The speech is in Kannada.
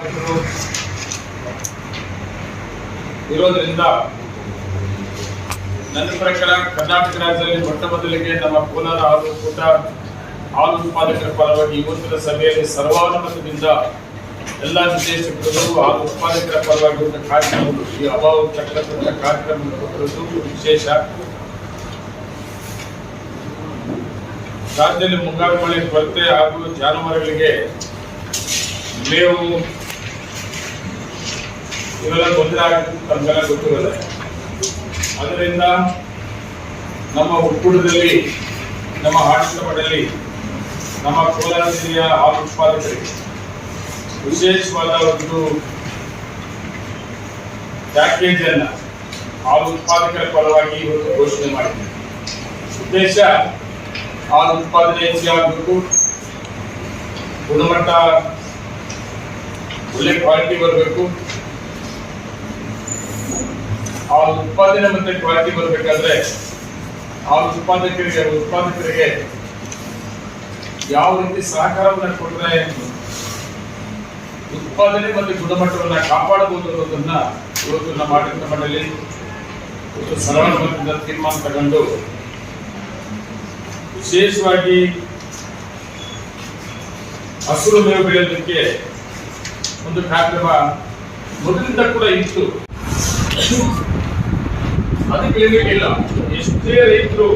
ಉತ್ಪಾದಕರು ಇರೋದ್ರಿಂದ ನನ್ನ ಪ್ರಕಾರ ಕರ್ನಾಟಕ ರಾಜ್ಯದಲ್ಲಿ ಮೊಟ್ಟ ಮೊದಲಿಗೆ ನಮ್ಮ ಕೋಲಾರ ಹಾಲು ಒಕ್ಕೂಟ ಹಾಲು ಉತ್ಪಾದಕರ ಪರವಾಗಿ ಇವತ್ತಿನ ಸಭೆಯಲ್ಲಿ ಸರ್ವಾನುಮತದಿಂದ ಎಲ್ಲ ನಿರ್ದೇಶಕರು ಹಾಲು ಉತ್ಪಾದಕರ ಪರವಾಗಿ ಒಂದು ಕಾರ್ಯಕ್ರಮಗಳು ಈ ಅಭಾವ ಚಕ್ರದ ಕಾರ್ಯಕ್ರಮ ಕೊಟ್ಟಿರುವುದು ವಿಶೇಷ. ರಾಜ್ಯದಲ್ಲಿ ಮುಂಗಾರು ಮಳೆ ಕೊರತೆ ಹಾಗೂ ಜಾನುವಾರುಗಳಿಗೆ ಮೇವು ಇವೆಲ್ಲ ತೊಂದರೆ ಆಗುತ್ತೆ ತಮಗೆಲ್ಲ ಗೊತ್ತಿರೋದೆ. ಅದರಿಂದ ನಮ್ಮ ಒಕ್ಕೂಟದಲ್ಲಿ, ನಮ್ಮ ಆಡಳಿತ ಮಂಡಳಿ, ನಮ್ಮ ಕೋಲಾರ ಜಿಲ್ಲೆಯ ಹಾಲು ಉತ್ಪಾದಕರಿಗೆ ವಿಶೇಷವಾದ ಒಂದು ಪ್ಯಾಕೇಜ್ ಅನ್ನ ಹಾಲು ಉತ್ಪಾದಕರ ಪರವಾಗಿ ಇವತ್ತು ಘೋಷಣೆ ಮಾಡಿದೆ. ಉದ್ದೇಶ ಹಾಲು ಉತ್ಪಾದನೆ ಹೆಚ್ಚಾಗಬೇಕು, ಗುಣಮಟ್ಟ ಒಳ್ಳೆ ಕ್ವಾಲಿಟಿ ಬರಬೇಕು. ಹಾಲು ಉತ್ಪಾದನೆ ಮತ್ತೆ ಕ್ವಾಲಿಟಿ ಬರಬೇಕಾದ್ರೆ ಹಾಲು ಉತ್ಪಾದಕರಿಗೆ ಯಾವ ರೀತಿ ಸಹಕಾರವನ್ನು ಕೊಟ್ಟರೆ ಉತ್ಪಾದನೆ ಮತ್ತು ಗುಣಮಟ್ಟವನ್ನು ಕಾಪಾಡಬಹುದು ಅನ್ನೋದನ್ನ ಇವತ್ತು ನಮ್ಮ ಆಡಳಿತ ಮಂಡಳಿ ಇವತ್ತು ಸರ್ವಾನುಮತದಿಂದ ತೀರ್ಮಾನ ತಗೊಂಡು ವಿಶೇಷವಾಗಿ ಹಸಿರು ಮೇವು ಬೆಳೆಯೋದಕ್ಕೆ ಒಂದು ಕಾರ್ಯಕ್ರಮ ಮೊದಲಿಂದ ಕೂಡ ಇತ್ತು. ಅದಕ್ಕೆ ಇಲ್ಲ ಎಷ್ಟೇ ರೈತರು